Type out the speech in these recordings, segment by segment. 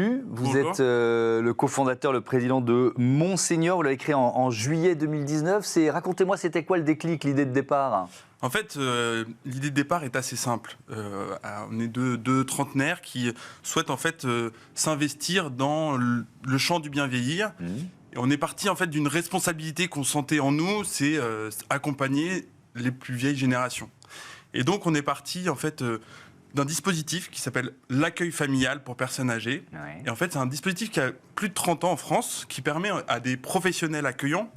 Vous Bonjour. êtes le cofondateur, le président de Monseigneur. Vous l'avez créé en juillet 2019. Racontez-moi, c'était quoi le déclic, l'idée de départ? En fait, l'idée de départ est assez simple. On est deux trentenaires qui souhaitent en fait s'investir dans le champ du bien vieillir. Et on est parti en fait d'une responsabilité qu'on sentait en nous, c'est accompagner les plus vieilles générations. Et donc on est parti en fait d'un dispositif qui s'appelle l'accueil familial pour personnes âgées. Ouais. Et en fait, c'est un dispositif qui a plus de 30 ans en France, qui permet à des professionnels accueillants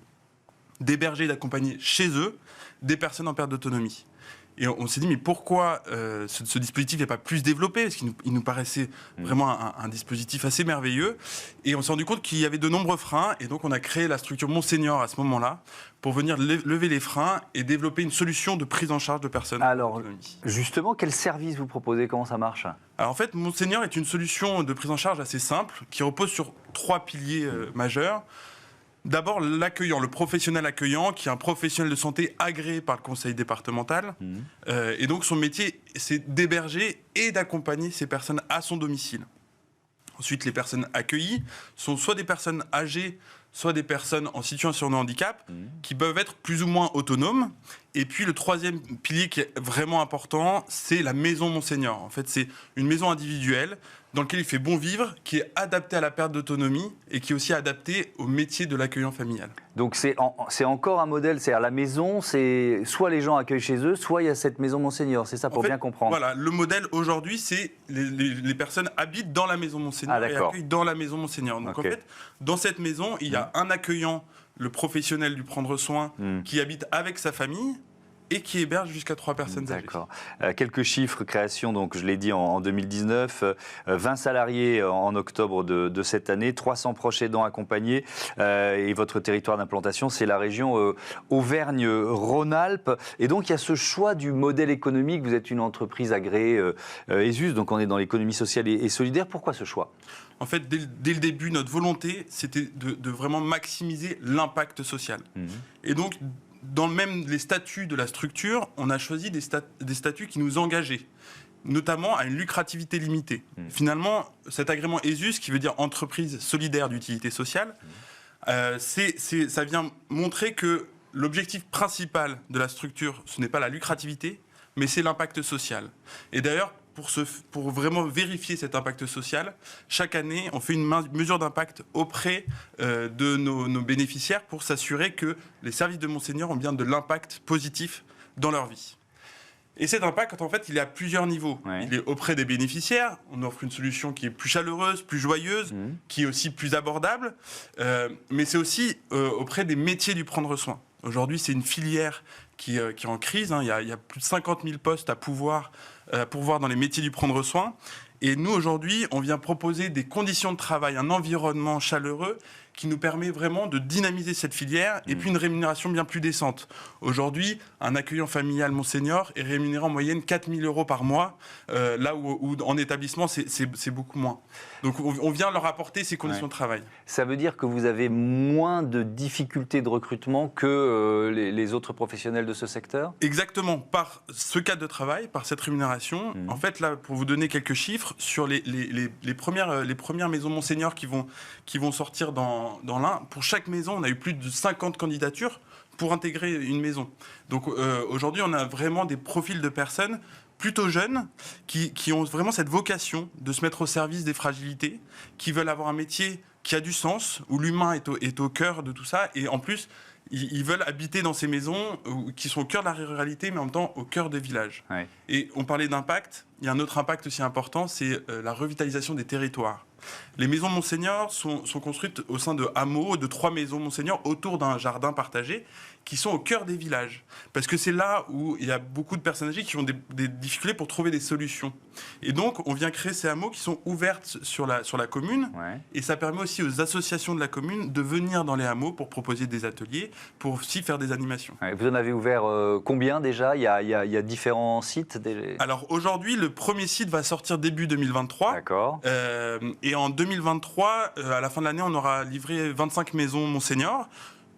d'héberger et d'accompagner chez eux des personnes en perte d'autonomie. Et on s'est dit, mais pourquoi ce dispositif n'est pas plus développé? Parce qu'il nous paraissait vraiment un dispositif assez merveilleux. Et on s'est rendu compte qu'il y avait de nombreux freins. Et donc, on a créé la structure Monseigneur à ce moment-là pour venir lever les freins et développer une solution de prise en charge de personnes Alors, en autonomie. justement, quel service vous proposez? Comment ça marche? Alors, en fait, Monseigneur est une solution de prise en charge assez simple qui repose sur 3 piliers majeurs. D'abord, l'accueillant, le professionnel accueillant, qui est un professionnel de santé agréé par le conseil départemental. Et donc, son métier, c'est d'héberger et d'accompagner ces personnes à son domicile. Ensuite, les personnes accueillies sont soit des personnes âgées, soit des personnes en situation de handicap, qui peuvent être plus ou moins autonomes. Et puis, le troisième pilier qui est vraiment important, c'est la maison Monseigneur. En fait, c'est une maison individuelle dans laquelle il fait bon vivre, qui est adaptée à la perte d'autonomie et qui est aussi adaptée au métier de l'accueillant familial. Donc c'est encore un modèle, c'est-à-dire la maison, c'est soit les gens accueillent chez eux, soit il y a cette maison Monseigneur, c'est ça pour bien comprendre. Voilà, le modèle aujourd'hui, c'est les personnes habitent dans la maison Monseigneur et accueillent dans la maison Monseigneur. Donc en fait, dans cette maison, il y a un accueillant, le professionnel du prendre soin, qui habite avec sa famille et qui héberge jusqu'à 3 personnes âgées. D'accord. Quelques chiffres, création, donc je l'ai dit en 2019, 20 salariés en octobre de cette année, 300 proches aidants accompagnés, et votre territoire d'implantation, c'est la région Auvergne-Rhône-Alpes. Et donc il y a ce choix du modèle économique, vous êtes une entreprise agréée ESUS, donc on est dans l'économie sociale et solidaire. Pourquoi ce choix? En fait, dès le début, notre volonté, c'était de vraiment maximiser l'impact social. Et donc, dans même les statuts de la structure, on a choisi des statuts qui nous engageaient, notamment à une lucrativité limitée. Finalement, cet agrément ESUS, qui veut dire entreprise solidaire d'utilité sociale, ça vient montrer que l'objectif principal de la structure, ce n'est pas la lucrativité, mais c'est l'impact social. Et d'ailleurs, pour vraiment vérifier cet impact social, chaque année, on fait une mesure d'impact auprès de nos bénéficiaires pour s'assurer que les services de Monseigneur ont bien de l'impact positif dans leur vie. Et cet impact, en fait, il est à plusieurs niveaux. Ouais. Il est auprès des bénéficiaires. On offre une solution qui est plus chaleureuse, plus joyeuse, qui est aussi plus abordable. Mais c'est aussi auprès des métiers du prendre soin. Aujourd'hui, c'est une filière qui est en crise. Il y a plus de 50 000 postes à pourvoir dans les métiers du prendre soin. Et nous, aujourd'hui, on vient proposer des conditions de travail, un environnement chaleureux qui nous permet vraiment de dynamiser cette filière et puis une rémunération bien plus décente. Aujourd'hui, un accueillant familial Monseigneur est rémunéré en moyenne 4 000 € par mois, là où en établissement, c'est beaucoup moins. Donc on vient leur apporter ces conditions de travail. Ça veut dire que vous avez moins de difficultés de recrutement que les autres professionnels de ce secteur? Exactement. Par ce cadre de travail, par cette rémunération, en fait, là, pour vous donner quelques chiffres, sur les premières maisons Monseigneur qui vont sortir dans l'Ain, pour chaque maison, on a eu plus de 50 candidatures pour intégrer une maison. Donc aujourd'hui, on a vraiment des profils de personnes plutôt jeunes qui ont vraiment cette vocation de se mettre au service des fragilités, qui veulent avoir un métier qui a du sens, où l'humain est au cœur de tout ça, et en plus, ils veulent habiter dans ces maisons qui sont au cœur de la ruralité, mais en même temps au cœur des villages. Ouais. Et on parlait d'impact, il y a un autre impact aussi important, c'est la revitalisation des territoires. Les maisons Monseigneur sont construites au sein de hameaux, de 3 maisons Monseigneur autour d'un jardin partagé qui sont au cœur des villages. Parce que c'est là où il y a beaucoup de personnes âgées qui ont des difficultés pour trouver des solutions. Et donc, on vient créer ces hameaux qui sont ouvertes sur la commune. Ouais. Et ça permet aussi aux associations de la commune de venir dans les hameaux pour proposer des ateliers, pour aussi faire des animations. Ouais, vous en avez ouvert combien déjà? Il y a différents sites Alors aujourd'hui, le premier site va sortir début 2023. D'accord. Et en 2023, à la fin de l'année, on aura livré 25 maisons Monseigneur.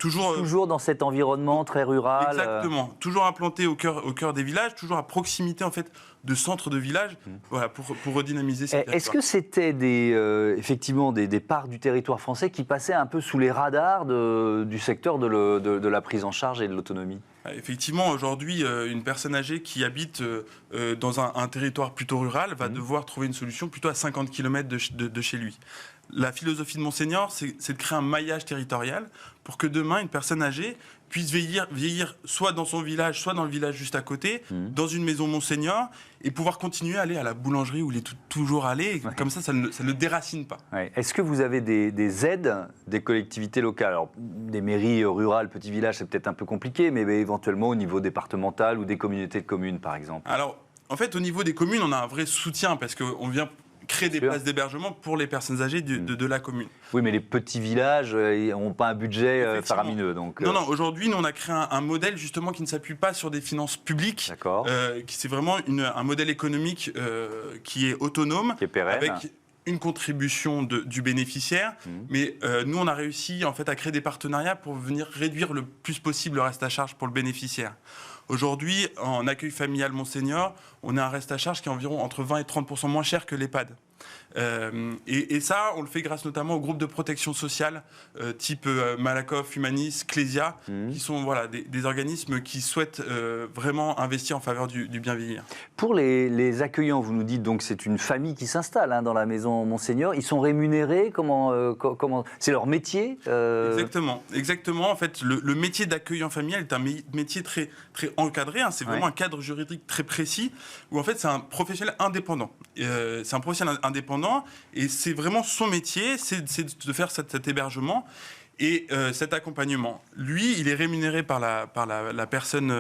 Toujours dans cet environnement très rural. Exactement. Toujours implanté au cœur des villages, toujours à proximité en fait de centres de villages, voilà, pour redynamiser ces territoires. Est-ce que c'était effectivement des parts du territoire français qui passaient un peu sous les radars du secteur de la prise en charge et de l'autonomie ? Effectivement, aujourd'hui, une personne âgée qui habite dans un territoire plutôt rural va devoir trouver une solution plutôt à 50 km de chez lui. La philosophie de Monseigneur, c'est de créer un maillage territorial pour que demain, une personne âgée puisse vieillir soit dans son village, soit dans le village juste à côté, dans une maison Monseigneur, et pouvoir continuer à aller à la boulangerie où il est toujours allé. Et comme ça ne déracine pas. Ouais. Est-ce que vous avez des aides des collectivités locales ? Alors, des mairies rurales, petits villages, c'est peut-être un peu compliqué, mais éventuellement au niveau départemental ou des communautés de communes, par exemple. Alors, en fait, au niveau des communes, on a un vrai soutien parce qu'on vient créer des places d'hébergement pour les personnes âgées de la commune. Oui, mais les petits villages n'ont pas un budget faramineux. Donc, Non, aujourd'hui, nous, on a créé un modèle justement qui ne s'appuie pas sur des finances publiques. D'accord. C'est vraiment un modèle économique qui est autonome, qui est pérenne. Avec une contribution du bénéficiaire. Mais nous, on a réussi en fait, à créer des partenariats pour venir réduire le plus possible le reste à charge pour le bénéficiaire. Aujourd'hui, en accueil familial Monseigneur, on a un reste à charge qui est environ entre 20 et 30% moins cher que l'EHPAD. Et ça, on le fait grâce notamment aux groupes de protection sociale type Malakoff, Humanis, Clésia, qui sont des organismes qui souhaitent vraiment investir en faveur du bien vieillir. Pour les accueillants, vous nous dites donc c'est une famille qui s'installe dans la maison Monseigneur. Ils sont rémunérés, comment c'est leur métier Exactement. En fait, le métier d'accueillant familial est un métier très, très encadré. C'est vraiment un cadre juridique très précis où en fait c'est un professionnel indépendant. Et c'est vraiment son métier, c'est de faire cet hébergement et cet accompagnement. Lui, il est rémunéré par la personne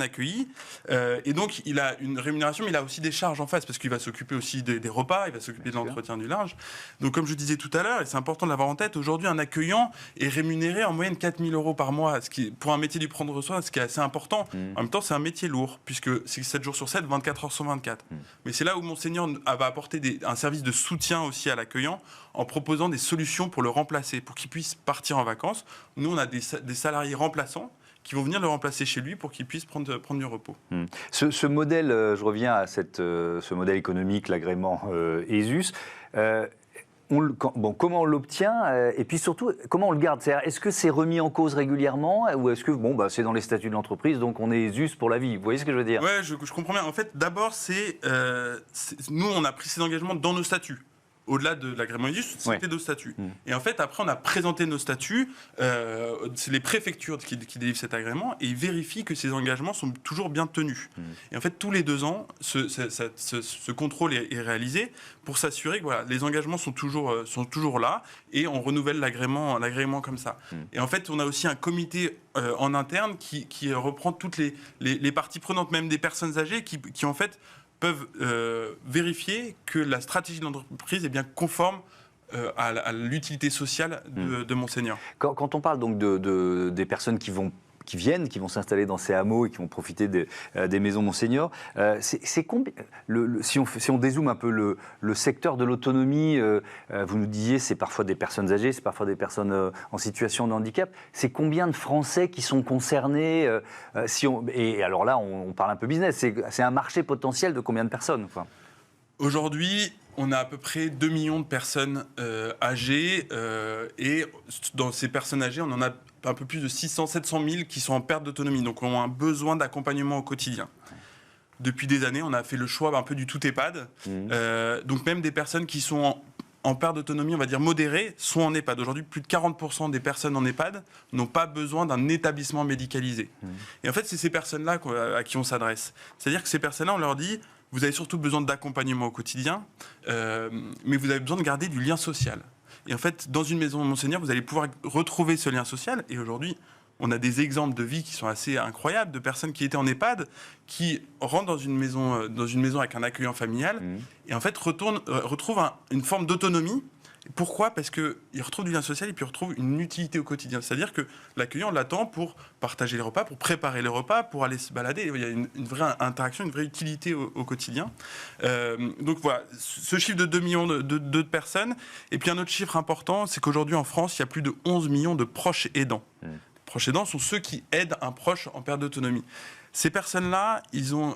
accueillie et donc il a une rémunération, mais il a aussi des charges en face parce qu'il va s'occuper aussi des repas, il va s'occuper de l'entretien du linge. Donc comme je disais tout à l'heure, et c'est important de l'avoir en tête, aujourd'hui un accueillant est rémunéré en moyenne 4 000 € par mois, ce qui, pour un métier du prendre soin, ce qui est assez important. En même temps, c'est un métier lourd puisque c'est 7 jours sur 7, 24 heures sur 24. Mais c'est là où Monseigneur va apporter un service de soutien aussi à l'accueillant en proposant des solutions pour le remplacer, pour qu'il puisse partir en vacances. Nous, on a des salariés remplaçants qui vont venir le remplacer chez lui pour qu'il puisse prendre du repos. Ce modèle, je reviens à ce modèle économique, l'agrément ESUS. Comment on l'obtient et puis surtout, comment on le garde ? Est-ce que c'est remis en cause régulièrement ou est-ce que c'est dans les statuts de l'entreprise, donc on est ESUS pour la vie ? Vous voyez ce que je veux dire ? Oui, je comprends bien. En fait, d'abord, nous, on a pris ces engagements dans nos statuts. Au-delà de l'agrément ESUS, c'était nos statuts. Et en fait, après, on a présenté nos statuts. C'est les préfectures qui délivrent cet agrément et ils vérifient que ces engagements sont toujours bien tenus. Et en fait, tous les 2 ans, ce contrôle est réalisé pour s'assurer que les engagements sont toujours là et on renouvelle l'agrément comme ça. Et en fait, on a aussi un comité en interne qui reprend toutes les parties prenantes, même des personnes âgées qui en fait, peuvent vérifier que la stratégie de l'entreprise est bien conforme à l'utilité sociale de Monseigneur. Quand on parle donc des personnes qui vont s'installer dans ces hameaux et qui vont profiter des maisons Monseigneur. Si on dézoome un peu le secteur de l'autonomie, vous nous disiez c'est parfois des personnes âgées, c'est parfois des personnes en situation de handicap. C'est combien de Français qui sont concernés et alors là, on parle un peu business. C'est un marché potentiel de combien de personnes Aujourd'hui, on a à peu près 2 millions de personnes âgées et dans ces personnes âgées, on en a un peu plus de 600-700 000 qui sont en perte d'autonomie, donc ont un besoin d'accompagnement au quotidien. Depuis des années, on a fait le choix un peu du tout EHPAD. Donc même des personnes qui sont en perte d'autonomie, on va dire modérée, sont en EHPAD. Aujourd'hui, plus de 40% des personnes en EHPAD n'ont pas besoin d'un établissement médicalisé. Et en fait, c'est ces personnes-là à qui on s'adresse. C'est-à-dire que ces personnes-là, on leur dit vous avez surtout besoin d'accompagnement au quotidien, mais vous avez besoin de garder du lien social. Et en fait, dans une maison Monseigneur, vous allez pouvoir retrouver ce lien social. Et aujourd'hui, on a des exemples de vie qui sont assez incroyables, de personnes qui étaient en EHPAD, qui rentrent dans une maison avec un accueillant familial, et en fait retrouvent une forme d'autonomie. Pourquoi ? Parce qu'ils retrouvent du lien social et puis ils retrouvent une utilité au quotidien. C'est-à-dire que l'accueillant l'attend pour partager les repas, pour préparer les repas, pour aller se balader. Il y a une vraie interaction, une vraie utilité au quotidien. Donc voilà, ce chiffre de 2 millions de personnes. Et puis un autre chiffre important, c'est qu'aujourd'hui en France, il y a plus de 11 millions de proches aidants. proches aidants sont ceux qui aident un proche en perte d'autonomie. Ces personnes-là, ils ont